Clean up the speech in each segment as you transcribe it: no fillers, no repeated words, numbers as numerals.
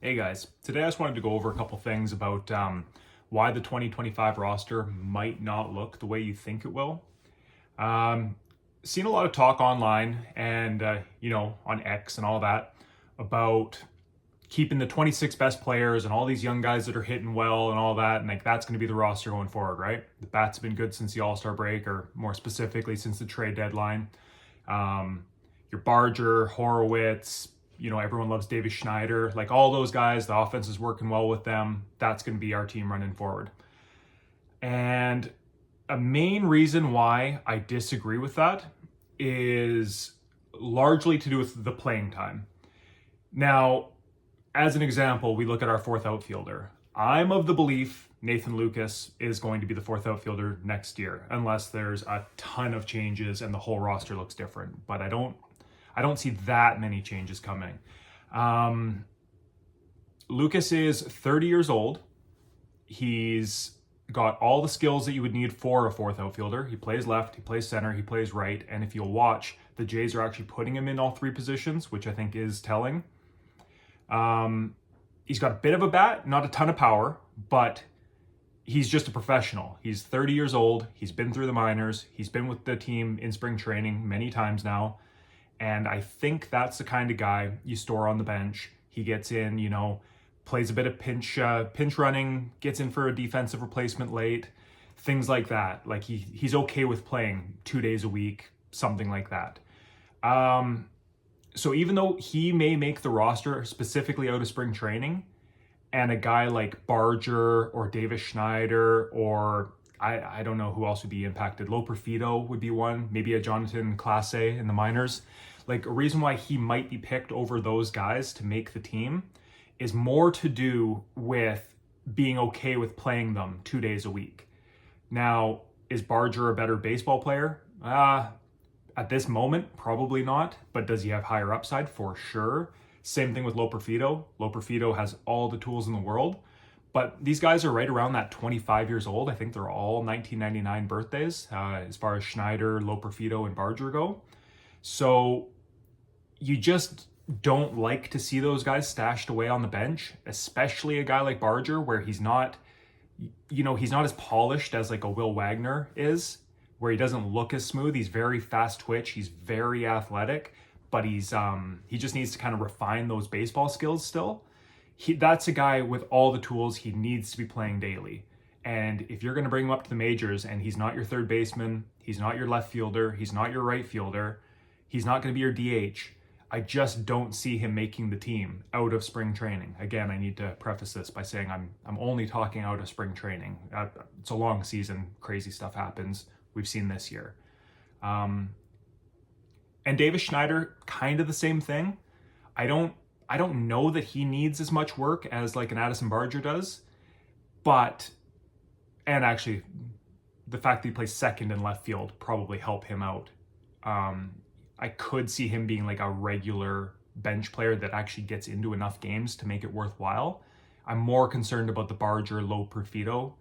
Hey guys, today I just wanted to go over a couple things about why the 2025 roster might not look the way you think it will. Um, Seen a lot of talk online and, on X and all that about keeping the 26 best players and all these young guys that are hitting well and all that. And like, that's going to be the roster going forward, right? The bats have been good since the All-Star break, or more specifically since the trade deadline. Your Barger, Horowitz, everyone loves Davis Schneider, like all those guys, the offense is working well with them. That's going to be our team running forward. And a main reason why I disagree with that is largely to do with the playing time. Now, as an example, we look at our fourth outfielder. I'm of the belief Nathan Lukes is going to be the fourth outfielder next year, unless there's a ton of changes and the whole roster looks different. But I don't see that many changes coming. Lukes is 30 years old. He's got all the skills that you would need for a fourth outfielder. He plays left, he plays center, he plays right. And if you'll watch, the Jays are actually putting him in all three positions, which I think is telling. He's got a bit of a bat, not a ton of power, but he's just a professional. He's 30 years old. He's been through the minors. He's been with the team in spring training many times now. And I think that's the kind of guy you store on the bench. He gets in, plays a bit of pinch running, gets in for a defensive replacement late, things like that. Like he's okay with playing 2 days a week, something like that. So even though he may make the roster specifically out of spring training, and a guy like Barger or Davis Schneider or I don't know who else would be impacted. Loperfido would be one, maybe a Jonathan Clase in the minors. Like, a reason why he might be picked over those guys to make the team is more to do with being okay with playing them 2 days a week. Now, is Barger a better baseball player? At this moment, probably not, but does he have higher upside? For sure. Same thing with Loperfido. Loperfido has all the tools in the world, but these guys are right around that 25 years old. I think they're all 1999 birthdays, as far as Schneider, Loperfido, and Barger go. So you just don't like to see those guys stashed away on the bench, especially a guy like Barger, where he's not as polished as like a Will Wagner is, where he doesn't look as smooth. He's very fast twitch. He's very athletic, but he just needs to kind of refine those baseball skills still. That's a guy with all the tools. He needs to be playing daily. And if you're going to bring him up to the majors and he's not your third baseman, he's not your left fielder, he's not your right fielder, he's not going to be your DH, I just don't see him making the team out of spring training. Again, I need to preface this by saying I'm only talking out of spring training. It's a long season. Crazy stuff happens. We've seen this year. And Davis Schneider, kind of the same thing. I don't know that he needs as much work as like an Addison Barger does, and actually the fact that he plays second and left field probably help him out. I could see him being like a regular bench player that actually gets into enough games to make it worthwhile. I'm more concerned about the Barger, Loperfido.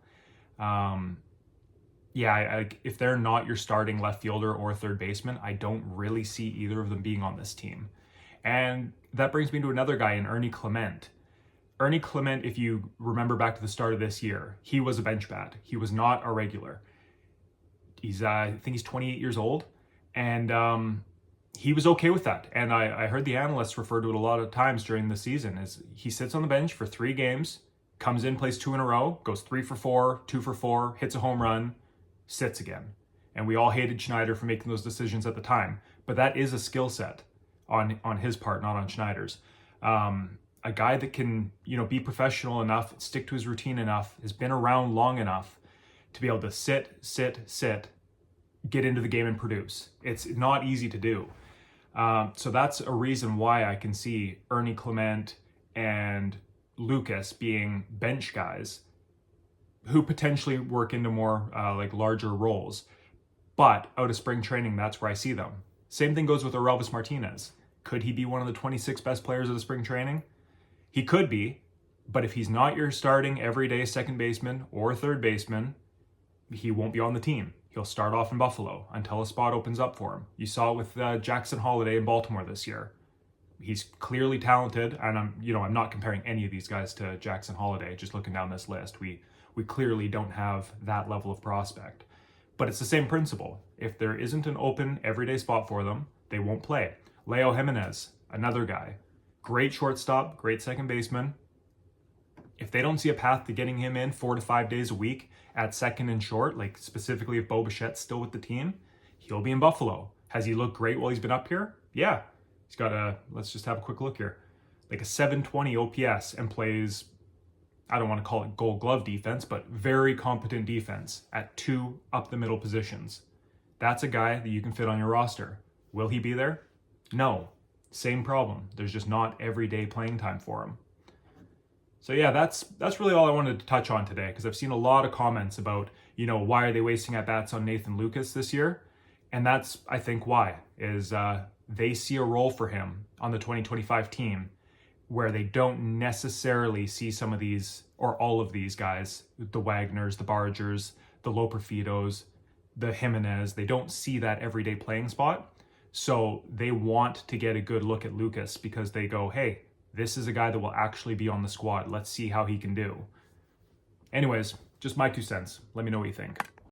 If they're not your starting left fielder or third baseman, I don't really see either of them being on this team. And that brings me to another guy in Ernie Clement. Ernie Clement, if you remember back to the start of this year, he was a bench bat. He was not a regular. I think he's 28 years old, and he was okay with that. And I heard the analysts refer to it a lot of times during the season as he sits on the bench for 3 games, comes in, plays 2 in a row, goes 3 for 4, 2 for 4, hits a home run, sits again. And we all hated Schneider for making those decisions at the time, but that is a skill set on his part, not on Schneider's. A guy that can, be professional enough, stick to his routine enough, has been around long enough to be able to sit, get into the game and produce. It's not easy to do. So that's a reason why I can see Ernie Clement and Lukes being bench guys who potentially work into more like larger roles. But out of spring training, that's where I see them. Same thing goes with Orelvis Martinez. Could he be one of the 26 best players of the spring training? He could be, but if he's not your starting everyday second baseman or third baseman, he won't be on the team. He'll start off in Buffalo until a spot opens up for him. You saw it with Jackson Holiday in Baltimore this year. He's clearly talented, and I'm not comparing any of these guys to Jackson Holiday. Just looking down this list, we clearly don't have that level of prospect. But it's the same principle. If there isn't an open everyday spot for them, they won't play. Leo Jimenez, another guy, great shortstop, great second baseman. If they don't see a path to getting him in 4 to 5 days a week at second and short, like specifically if Bo Bichette's still with the team, he'll be in Buffalo. Has he looked great while he's been up here? Yeah. He's got let's just have a quick look here, like a 720 OPS and plays, I don't want to call it gold glove defense, but very competent defense at 2 up the middle positions. That's a guy that you can fit on your roster. Will he be there? No. Same problem. There's just not everyday playing time for him. So yeah, that's really all I wanted to touch on today, because I've seen a lot of comments about, why are they wasting at-bats on Nathan Lukes this year? And that's, I think, why, is they see a role for him on the 2025 team where they don't necessarily see some of these, or all of these guys, the Wagners, the Bargers, the Loperfidos, the Jimenez, they don't see that everyday playing spot. So they want to get a good look at Lukes because they go, hey, this is a guy that will actually be on the squad. Let's see how he can do. Anyways, just my 2 cents. Let me know what you think.